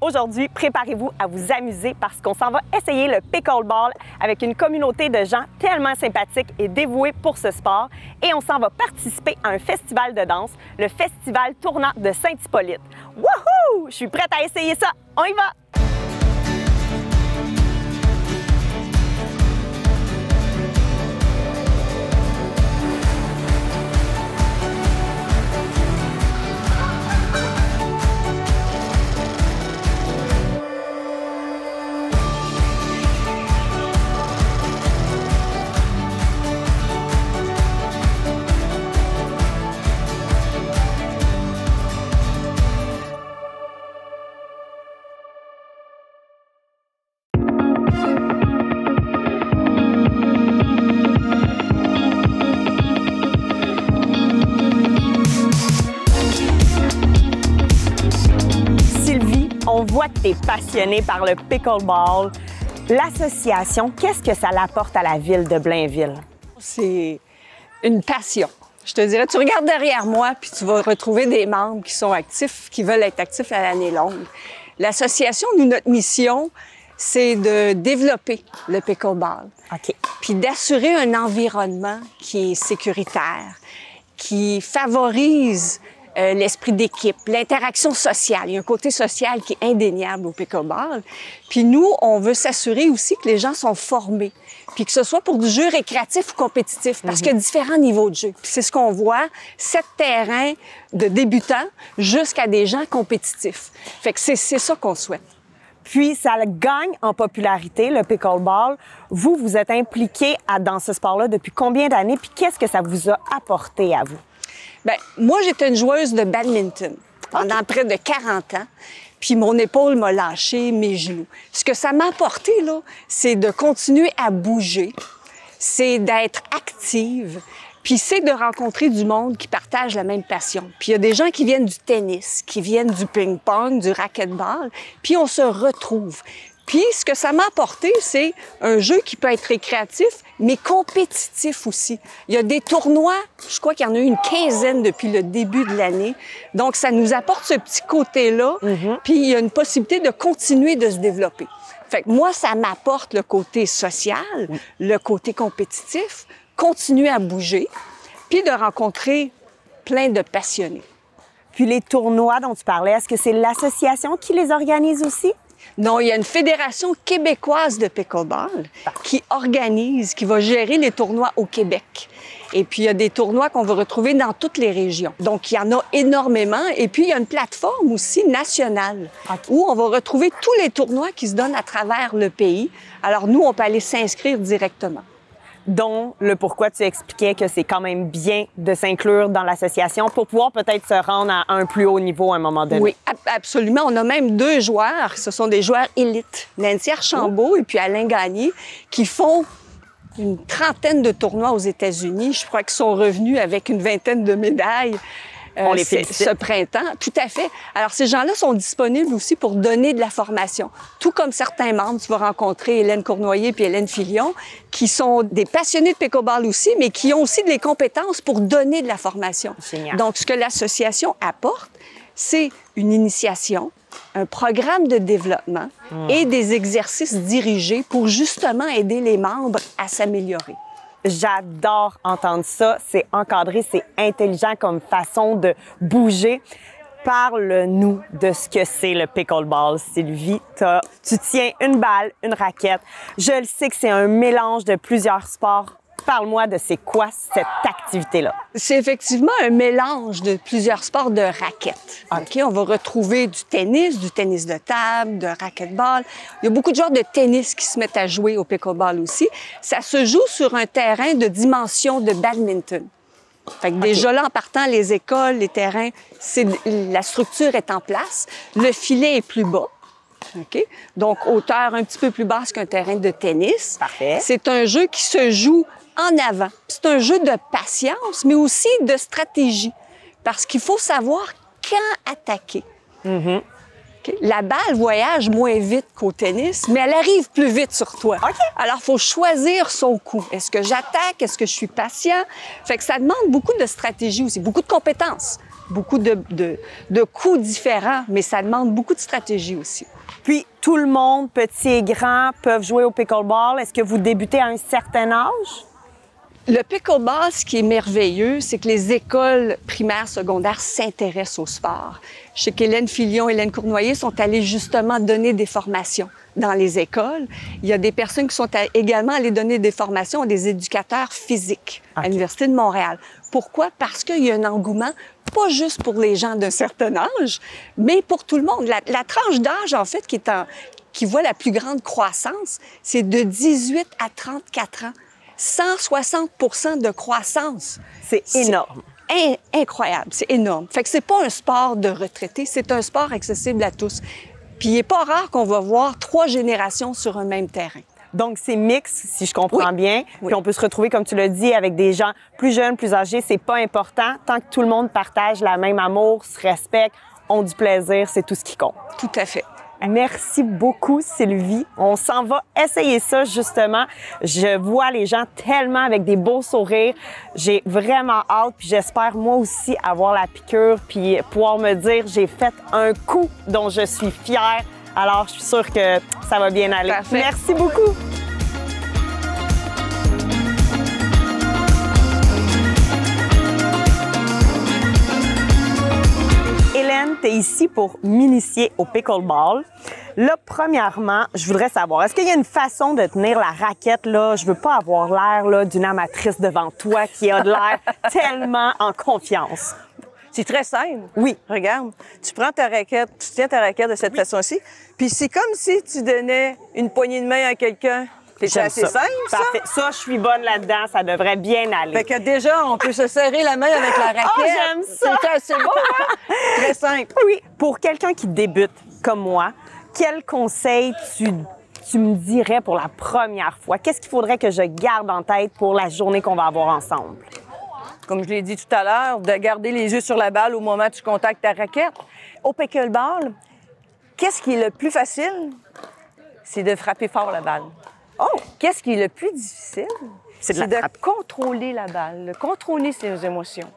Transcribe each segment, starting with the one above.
Aujourd'hui, préparez-vous à vous amuser parce qu'on s'en va essayer le pickleball avec une communauté de gens tellement sympathiques et dévoués pour ce sport. Et on s'en va participer à un festival de danse, le Festival Tournant de Saint-Hippolyte. Wouhou! Je suis prête à essayer ça. On y va! On voit que tu es passionné par le pickleball. L'association, qu'est-ce que ça l'apporte à la ville de Blainville? C'est une passion. Je te dirais, tu regardes derrière moi, puis tu vas retrouver des membres qui sont actifs, qui veulent être actifs à l'année longue. L'association, nous, notre mission, c'est de développer le pickleball. OK. Puis d'assurer un environnement qui est sécuritaire, qui favorise l'esprit d'équipe, l'interaction sociale. Il y a un côté social qui est indéniable au pickleball. Puis nous, on veut s'assurer aussi que les gens sont formés, puis que ce soit pour du jeu récréatif ou compétitif, parce qu'il y a différents niveaux de jeu. Puis c'est ce qu'on voit, 7 terrains de débutants jusqu'à des gens compétitifs. Fait que c'est ça qu'on souhaite. Puis, ça gagne en popularité, le pickleball. Vous, vous êtes impliqué dans ce sport-là depuis combien d'années? Puis qu'est-ce que ça vous a apporté à vous? Bien, moi, j'étais une joueuse de badminton pendant près de 40 ans. Puis mon épaule m'a lâché, mes genoux. Ce que ça m'a apporté, là, c'est de continuer à bouger, c'est d'être active, puis c'est de rencontrer du monde qui partage la même passion. Puis il y a des gens qui viennent du tennis, qui viennent du ping-pong, du racquetball, puis on se retrouve. Puis, ce que ça m'a apporté, c'est un jeu qui peut être récréatif, mais compétitif aussi. Il y a des tournois, je crois qu'il y en a eu une quinzaine depuis le début de l'année. Donc, ça nous apporte ce petit côté-là, puis il y a une possibilité de continuer de se développer. Fait que moi, ça m'apporte le côté social, le côté compétitif, continuer à bouger, puis de rencontrer plein de passionnés. Puis les tournois dont tu parlais, est-ce que c'est l'association qui les organise aussi? Non, il y a une fédération québécoise de pickleball qui organise, qui va gérer les tournois au Québec. Et puis, il y a des tournois qu'on va retrouver dans toutes les régions. Donc, il y en a énormément. Et puis, il y a une plateforme aussi nationale où on va retrouver tous les tournois qui se donnent à travers le pays. Alors, nous, on peut aller s'inscrire directement. Dont le pourquoi tu expliquais que c'est quand même bien de s'inclure dans l'association pour pouvoir peut-être se rendre à un plus haut niveau à un moment donné. Oui, absolument. On a même 2 joueurs, ce sont des joueurs élites, Nancy Archambault et puis Alain Gagné, qui font une trentaine de tournois aux États-Unis. Je crois qu'ils sont revenus avec une vingtaine de médailles. On les félicite. Ce printemps, tout à fait. Alors, ces gens-là sont disponibles aussi pour donner de la formation. Tout comme certains membres, tu vas rencontrer Hélène Cournoyer puis Hélène Filion, qui sont des passionnés de pickleball aussi, mais qui ont aussi des compétences pour donner de la formation. Génial. Donc, ce que l'association apporte, c'est une initiation, un programme de développement et des exercices dirigés pour justement aider les membres à s'améliorer. J'adore entendre ça. C'est encadré, c'est intelligent comme façon de bouger. Parle-nous de ce que c'est le pickleball, Sylvie. Tu tiens une balle, une raquette. Je le sais que c'est un mélange de plusieurs sports. Parle-moi de c'est quoi cette activité-là. C'est effectivement un mélange de plusieurs sports de raquettes. OK? On va retrouver du tennis de table, de racquetball. Il y a beaucoup de joueurs de tennis qui se mettent à jouer au pickleball aussi. Ça se joue sur un terrain de dimension de badminton. Fait que déjà là, en partant, les écoles, les terrains, la structure est en place. Le filet est plus bas. OK? Donc, hauteur un petit peu plus basse qu'un terrain de tennis. Parfait. C'est un jeu qui se joue en avant. C'est un jeu de patience, mais aussi de stratégie. Parce qu'il faut savoir quand attaquer. Okay? La balle voyage moins vite qu'au tennis, mais elle arrive plus vite sur toi. Okay. Alors, il faut choisir son coup. Est-ce que j'attaque? Est-ce que je suis patient? Fait que ça demande beaucoup de stratégie aussi, beaucoup de compétences. beaucoup de coups différents, mais ça demande beaucoup de stratégie aussi. Puis, tout le monde, petit et grand, peuvent jouer au pickleball. Est-ce que vous débutez à un certain âge? Le pickleball, ce qui est merveilleux, c'est que les écoles primaires, secondaires s'intéressent au sport. Je sais qu'Hélène Filion et Hélène Cournoyer sont allées justement donner des formations dans les écoles. Il y a des personnes qui sont également allées donner des formations à des éducateurs physiques à l'Université de Montréal. Pourquoi? Parce qu'il y a un engouement, pas juste pour les gens d'un certain âge, mais pour tout le monde. La tranche d'âge, en fait, qui voit la plus grande croissance, c'est de 18 à 34 ans. 160 % de croissance. C'est énorme. Incroyable, c'est énorme. Fait que c'est pas un sport de retraités, c'est un sport accessible à tous. Puis il est pas rare qu'on va voir 3 générations sur un même terrain. Donc, c'est mix, si je comprends bien. Oui. Puis on peut se retrouver, comme tu l'as dit, avec des gens plus jeunes, plus âgés. C'est pas important. Tant que tout le monde partage la même amour, se respecte, ont du plaisir, c'est tout ce qui compte. Tout à fait. Merci beaucoup, Sylvie. On s'en va essayer ça, justement. Je vois les gens tellement avec des beaux sourires. J'ai vraiment hâte, puis j'espère, moi aussi, avoir la piqûre, puis pouvoir me dire, j'ai fait un coup dont je suis fière. Alors, je suis sûre que ça va bien aller. Parfait. Merci beaucoup. Hélène, tu es ici pour m'initier au pickleball. Là, premièrement, je voudrais savoir, est-ce qu'il y a une façon de tenir la raquette, là? Je veux pas avoir l'air, là, d'une amatrice devant toi qui a de l'air tellement en confiance. C'est très simple. Oui. Regarde, tu prends ta raquette, tu tiens ta raquette de cette façon-ci, puis c'est comme si tu donnais une poignée de main à quelqu'un. C'est assez simple, ça? Parfait. Ça, je suis bonne là-dedans. Ça devrait bien aller. Fait que déjà, on peut se serrer la main avec la raquette. Oh, j'aime ça! C'est assez bon, hein? Très simple. Oui. Pour quelqu'un qui débute comme moi, quel conseil tu me dirais pour la première fois? Qu'est-ce qu'il faudrait que je garde en tête pour la journée qu'on va avoir ensemble? Comme je l'ai dit tout à l'heure, de garder les yeux sur la balle au moment où tu contactes ta raquette. Au pickleball, qu'est-ce qui est le plus facile? C'est de frapper fort la balle. Oh! Qu'est-ce qui est le plus difficile? C'est de contrôler la balle, de contrôler ses émotions.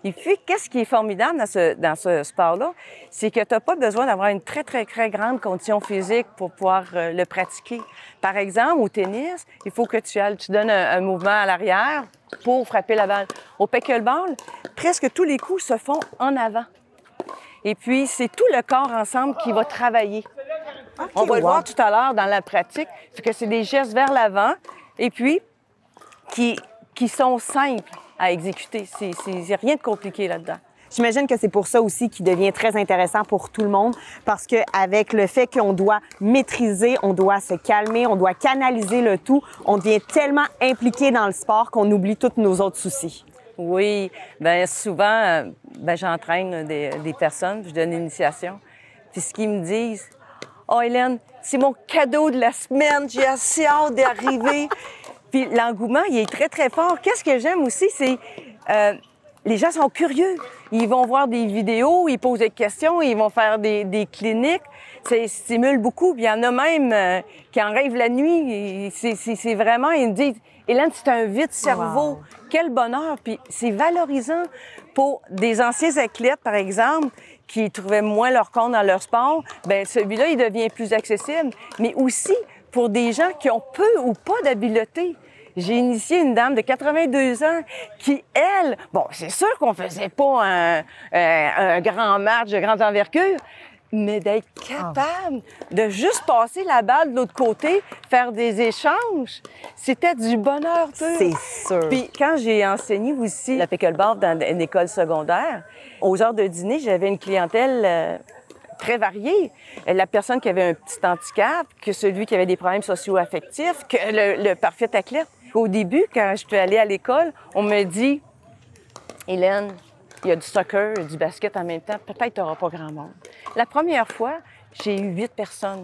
Et puis, qu'est-ce qui est formidable dans ce sport-là? C'est que tu n'as pas besoin d'avoir une très, très, très grande condition physique pour pouvoir le pratiquer. Par exemple, au tennis, il faut que tu donnes un mouvement à l'arrière pour frapper la balle. Au pickleball, presque tous les coups se font en avant. Et puis, c'est tout le corps ensemble qui va travailler. Okay, on va le voir tout à l'heure dans la pratique. C'est que c'est des gestes vers l'avant et puis qui sont simples à exécuter. C'est rien de compliqué là-dedans. J'imagine que c'est pour ça aussi qu'il devient très intéressant pour tout le monde, parce qu'avec le fait qu'on doit maîtriser, on doit se calmer, on doit canaliser le tout, on devient tellement impliqué dans le sport qu'on oublie tous nos autres soucis. Oui, bien souvent, j'entraîne des personnes, je donne l'initiation. Puis ce qu'ils me disent, « Oh Hélène, c'est mon cadeau de la semaine, j'ai assez hâte d'arriver. » Puis l'engouement, il est très, très fort. Qu'est-ce que j'aime aussi, c'est les gens sont curieux. Ils vont voir des vidéos, ils posent des questions, ils vont faire des cliniques. Ça stimule beaucoup. Puis il y en a même qui en rêvent la nuit. C'est vraiment, ils me disent, Hélène, c'est un vide cerveau. Wow. Quel bonheur. Puis c'est valorisant pour des anciens athlètes, par exemple, qui trouvaient moins leur compte dans leur sport. Bien, celui-là, il devient plus accessible. Mais aussi pour des gens qui ont peu ou pas d'habileté. J'ai initié une dame de 82 ans qui, elle, bon, c'est sûr qu'on faisait pas un grand match de grande envergure, mais d'être capable de juste passer la balle de l'autre côté, faire des échanges, c'était du bonheur pur. C'est sûr. Puis quand j'ai enseigné aussi le pickleball dans une école secondaire, aux heures de dîner, j'avais une clientèle très variée. La personne qui avait un petit handicap, que celui qui avait des problèmes socio-affectifs, que le parfait athlète. Au début, quand je suis allée à l'école, on me dit « Hélène, il y a du soccer et du basket en même temps, peut-être tu n'auras pas grand monde. » La première fois, j'ai eu 8 personnes.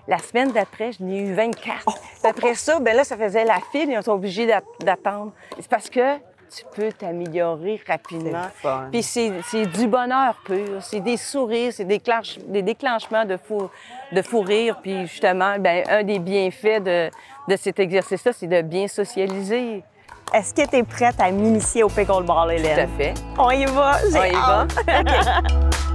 La semaine d'après, j'en ai eu 24. Après ça, ben là, ça faisait la file et on était obligés d'attendre. C'est parce que tu peux t'améliorer rapidement. Puis c'est du bonheur pur, c'est des sourires, c'est des déclenchements de fou rire. Puis justement, ben un des bienfaits de cet exercice-là, c'est de bien socialiser. Est-ce que tu es prête à m'initier au pickleball, Hélène? Tout à fait. On y va, j'ai On y va. hâte. OK.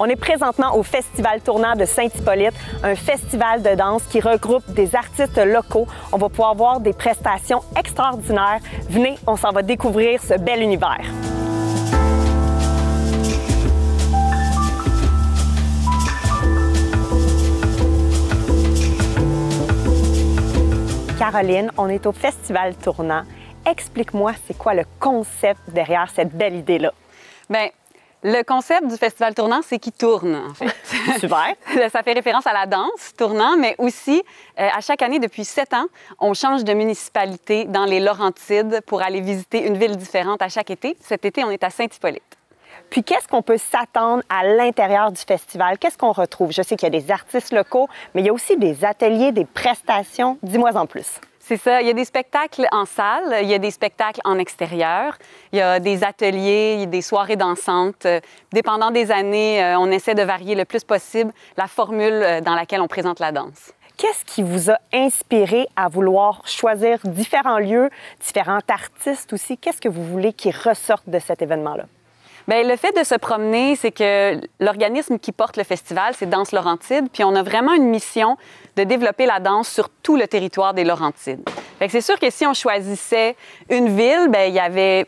On est présentement au Festival Tournant de Saint-Hippolyte, un festival de danse qui regroupe des artistes locaux. On va pouvoir voir des prestations extraordinaires. Venez, on s'en va découvrir ce bel univers. Caroline, on est au Festival Tournant. Explique-moi, c'est quoi le concept derrière cette belle idée-là? Bien, le concept du Festival Tournant, c'est qu'il tourne, en fait. Super! Ça fait référence à la danse tournant, mais aussi, à chaque année, depuis 7 ans, on change de municipalité dans les Laurentides pour aller visiter une ville différente à chaque été. Cet été, on est à Saint-Hippolyte. Puis, qu'est-ce qu'on peut s'attendre à l'intérieur du festival? Qu'est-ce qu'on retrouve? Je sais qu'il y a des artistes locaux, mais il y a aussi des ateliers, des prestations. Dis-moi en plus. C'est ça. Il y a des spectacles en salle, il y a des spectacles en extérieur, il y a des ateliers, il y a des soirées dansantes. Dépendant des années, on essaie de varier le plus possible la formule dans laquelle on présente la danse. Qu'est-ce qui vous a inspiré à vouloir choisir différents lieux, différents artistes aussi? Qu'est-ce que vous voulez qui ressorte de cet événement-là? Bien, le fait de se promener, c'est que l'organisme qui porte le festival, c'est Danse Laurentide, puis on a vraiment une mission de développer la danse sur tout le territoire des Laurentides. Fait que c'est sûr que si on choisissait une ville, bien, il y avait...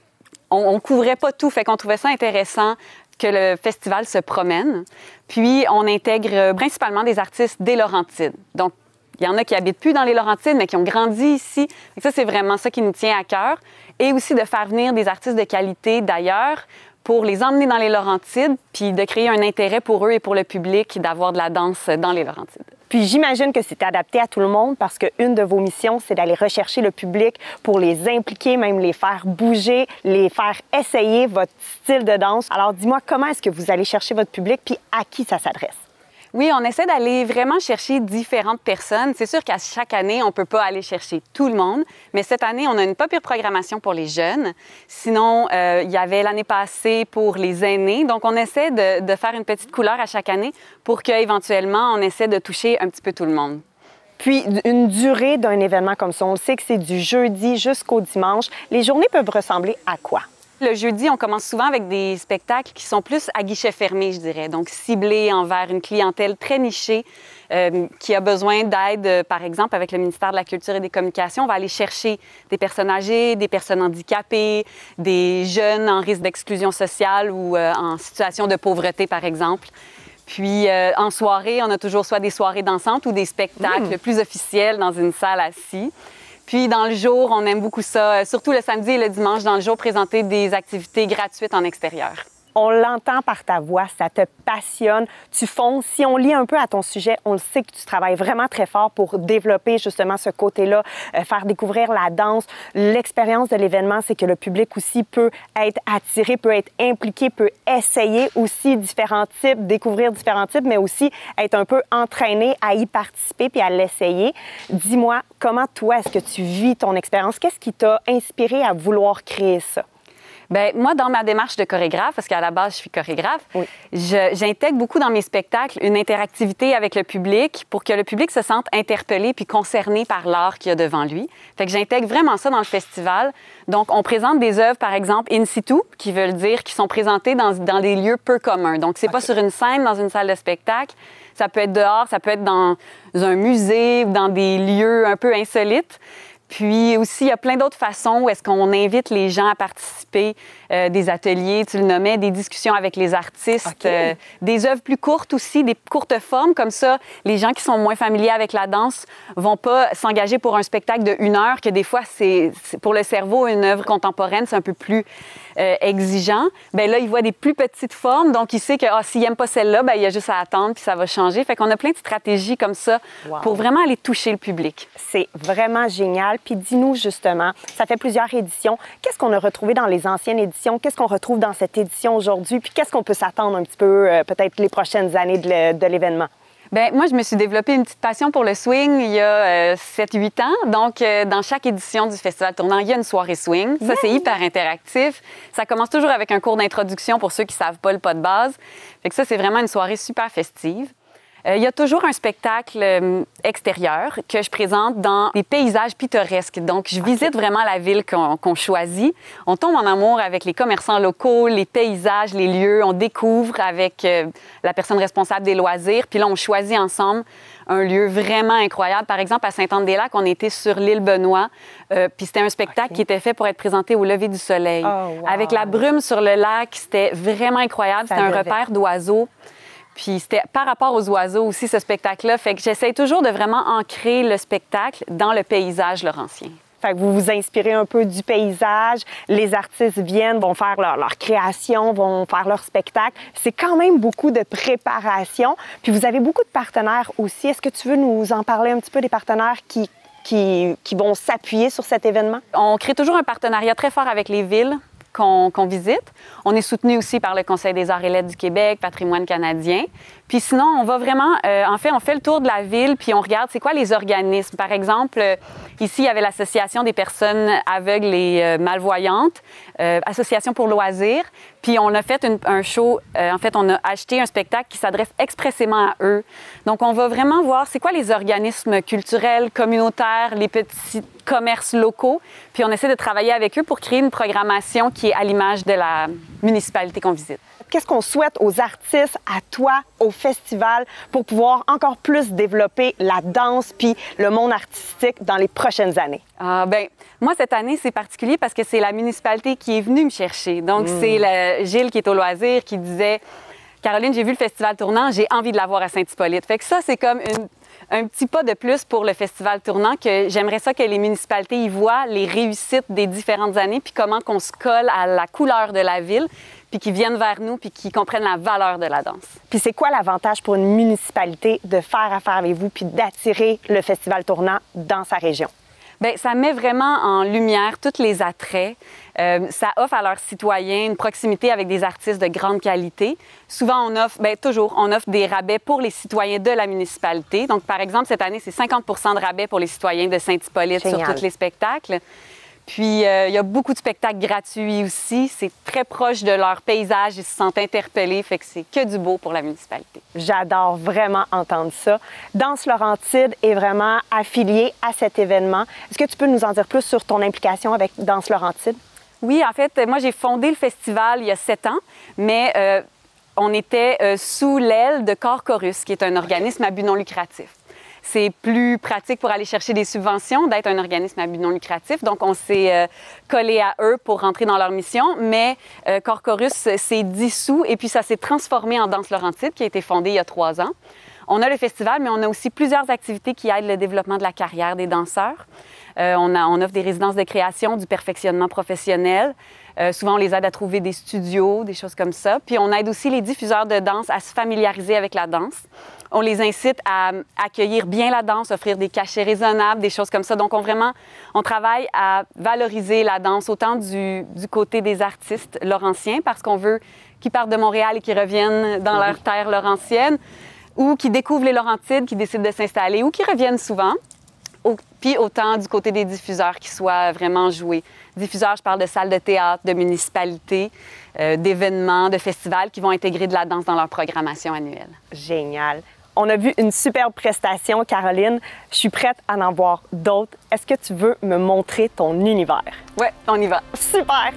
on couvrait pas tout, fait qu'on trouvait ça intéressant que le festival se promène. Puis, on intègre principalement des artistes des Laurentides. Donc, il y en a qui habitent plus dans les Laurentides, mais qui ont grandi ici. Et ça, c'est vraiment ça qui nous tient à cœur. Et aussi de faire venir des artistes de qualité d'ailleurs pour les emmener dans les Laurentides, puis de créer un intérêt pour eux et pour le public d'avoir de la danse dans les Laurentides. Puis j'imagine que c'est adapté à tout le monde parce qu'une de vos missions, c'est d'aller rechercher le public pour les impliquer, même les faire bouger, les faire essayer votre style de danse. Alors dis-moi, comment est-ce que vous allez chercher votre public, puis à qui ça s'adresse? Oui, on essaie d'aller vraiment chercher différentes personnes. C'est sûr qu'à chaque année, on ne peut pas aller chercher tout le monde, mais cette année, on a une pas pire programmation pour les jeunes. Sinon, il y avait l'année passée pour les aînés. Donc, on essaie de faire une petite couleur à chaque année pour qu'éventuellement, on essaie de toucher un petit peu tout le monde. Puis, une durée d'un événement comme ça, on le sait que c'est du jeudi jusqu'au dimanche. Les journées peuvent ressembler à quoi? Le jeudi, on commence souvent avec des spectacles qui sont plus à guichet fermé, je dirais, donc ciblés envers une clientèle très nichée qui a besoin d'aide, par exemple, avec le ministère de la Culture et des Communications. On va aller chercher des personnes âgées, des personnes handicapées, des jeunes en risque d'exclusion sociale ou en situation de pauvreté, par exemple. Puis, en soirée, on a toujours soit des soirées dansantes ou des spectacles plus officiels dans une salle assise. Puis, dans le jour, on aime beaucoup ça, surtout le samedi et le dimanche, dans le jour, présenter des activités gratuites en extérieur. On l'entend par ta voix, ça te passionne, tu fonces. Si on lit un peu à ton sujet, on le sait que tu travailles vraiment très fort pour développer justement ce côté-là, faire découvrir la danse. L'expérience de l'événement, c'est que le public aussi peut être attiré, peut être impliqué, peut essayer aussi différents types, découvrir différents types, mais aussi être un peu entraîné à y participer puis à l'essayer. Dis-moi, comment toi, est-ce que tu vis ton expérience? Qu'est-ce qui t'a inspiré à vouloir créer ça? Bien, moi, dans ma démarche de chorégraphe, parce qu'à la base, je suis chorégraphe, j'intègre beaucoup dans mes spectacles une interactivité avec le public pour que le public se sente interpellé puis concerné par l'art qu'il y a devant lui. Fait que j'intègre vraiment ça dans le festival. Donc, on présente des œuvres, par exemple, in situ, qui veulent dire qui sont présentées dans des lieux peu communs. Donc, c'est pas sur une scène, dans une salle de spectacle. Ça peut être dehors, ça peut être dans un musée ou dans des lieux un peu insolites. Puis aussi, il y a plein d'autres façons où est-ce qu'on invite les gens à participer, des ateliers, tu le nommais, des discussions avec les artistes, des œuvres plus courtes aussi, des courtes formes. Comme ça, les gens qui sont moins familiers avec la danse vont pas s'engager pour un spectacle de 1 heure, que des fois, c'est pour le cerveau, une œuvre contemporaine, c'est un peu plus exigeant. Bien là, il voit des plus petites formes, donc il sait que s'il n'aime pas celle-là, bien, il y a juste à attendre, puis ça va changer. Fait qu'on a plein de stratégies comme ça pour vraiment aller toucher le public. C'est vraiment génial. Puis dis-nous justement, ça fait plusieurs éditions. Qu'est-ce qu'on a retrouvé dans les anciennes éditions? Qu'est-ce qu'on retrouve dans cette édition aujourd'hui? Puis qu'est-ce qu'on peut s'attendre un petit peu, peut-être les prochaines années de l'événement? Bien, moi, je me suis développé une petite passion pour le swing il y a 7-8 ans. Donc, dans chaque édition du Festival Tournant, il y a une soirée swing. Ça, c'est hyper interactif. Ça commence toujours avec un cours d'introduction pour ceux qui ne savent pas le pas de base. Fait que ça, c'est vraiment une soirée super festive. Il y a toujours un spectacle extérieur que je présente dans des paysages pittoresques. Donc, je visite vraiment la ville qu'on choisit. On tombe en amour avec les commerçants locaux, les paysages, les lieux. On découvre avec la personne responsable des loisirs. Puis là, on choisit ensemble un lieu vraiment incroyable. Par exemple, à Sainte-Anne-des-Lacs, on était sur l'île Benoît. Puis c'était un spectacle qui était fait pour être présenté au lever du soleil. Avec la brume sur le lac, c'était vraiment incroyable. C'était un repère d'oiseaux. Puis c'était par rapport aux oiseaux aussi, ce spectacle-là. Fait que j'essaie toujours de vraiment ancrer le spectacle dans le paysage laurentien. Fait que vous vous inspirez un peu du paysage. Les artistes viennent, vont faire leur création, vont faire leur spectacle. C'est quand même beaucoup de préparation. Puis vous avez beaucoup de partenaires aussi. Est-ce que tu veux nous en parler un petit peu des partenaires qui vont s'appuyer sur cet événement? On crée toujours un partenariat très fort avec les villes qu'on visite. On est soutenu aussi par le Conseil des arts et lettres du Québec, Patrimoine canadien. Puis sinon, on va vraiment... en fait, on fait le tour de la ville, puis on regarde c'est quoi les organismes. Par exemple, ici, il y avait l'Association des personnes aveugles et malvoyantes, Association pour loisirs. Puis on a fait un show, en fait, on a acheté un spectacle qui s'adresse expressément à eux. Donc, on va vraiment voir c'est quoi les organismes culturels, communautaires, les petits commerces locaux. Puis on essaie de travailler avec eux pour créer une programmation qui est à l'image de la municipalité qu'on visite. Qu'est-ce qu'on souhaite aux artistes, à toi, au festival, pour pouvoir encore plus développer la danse puis le monde artistique dans les prochaines années? Bien, moi, cette année, c'est particulier parce que c'est la municipalité qui est venue me chercher. Donc, c'est Gilles qui est au loisir qui disait « Caroline, j'ai vu le Festival Tournant, j'ai envie de l'avoir à Saint-Hippolyte. » Fait que ça, c'est comme un petit pas de plus pour le Festival Tournant, que j'aimerais ça que les municipalités y voient les réussites des différentes années, puis comment qu'on se colle à la couleur de la ville, puis qu'ils viennent vers nous, puis qu'ils comprennent la valeur de la danse. Puis c'est quoi l'avantage pour une municipalité de faire affaire avec vous, puis d'attirer le Festival Tournant dans sa région? Bien, ça met vraiment en lumière tous les attraits. Ça offre à leurs citoyens une proximité avec des artistes de grande qualité. Souvent, on offre, bien, toujours, on offre des rabais pour les citoyens de la municipalité. Donc, par exemple, cette année, c'est 50 de rabais pour les citoyens de Saint-Hippolyte sur tous les spectacles. Puis, il y a beaucoup de spectacles gratuits aussi. C'est très proche de leur paysage. Ils se sentent interpellés. Fait que c'est que du beau pour la municipalité. J'adore vraiment entendre ça. Danse Laurentide est vraiment affiliée à cet événement. Est-ce que tu peux nous en dire plus sur ton implication avec Danse Laurentide? Oui, en fait, moi, j'ai fondé le festival il y a 7 ans, mais on était sous l'aile de Corps Chorus, qui est un organisme à but non lucratif. C'est plus pratique pour aller chercher des subventions d'être un organisme à but non lucratif. Donc, on s'est collé à eux pour rentrer dans leur mission. Mais Corps Chorus s'est dissous et puis ça s'est transformé en Danse Laurentide, qui a été fondée il y a 3 ans. On a le festival, mais on a aussi plusieurs activités qui aident le développement de la carrière des danseurs. On offre des résidences de création, du perfectionnement professionnel. Souvent, on les aide à trouver des studios, des choses comme ça. Puis, on aide aussi les diffuseurs de danse à se familiariser avec la danse. On les incite à accueillir bien la danse, offrir des cachets raisonnables, des choses comme ça. Donc, on travaille à valoriser la danse autant du côté des artistes laurentiens, parce qu'on veut qu'ils partent de Montréal et qu'ils reviennent dans leur terre laurentienne, ou qui découvrent les Laurentides, qui décident de s'installer, ou qui reviennent souvent. Puis autant du côté des diffuseurs qui soient vraiment joués. Diffuseurs, je parle de salles de théâtre, de municipalités, d'événements, de festivals qui vont intégrer de la danse dans leur programmation annuelle. Génial. On a vu une superbe prestation, Caroline. Je suis prête à en voir d'autres. Est-ce que tu veux me montrer ton univers? Oui, on y va. Super!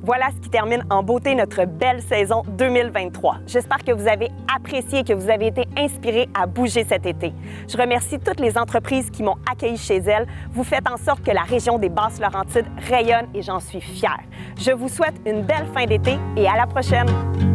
Voilà ce qui termine en beauté notre belle saison 2023. J'espère que vous avez apprécié et que vous avez été inspirés à bouger cet été. Je remercie toutes les entreprises qui m'ont accueilli chez elles. Vous faites en sorte que la région des Basses-Laurentides rayonne et j'en suis fière. Je vous souhaite une belle fin d'été et à la prochaine!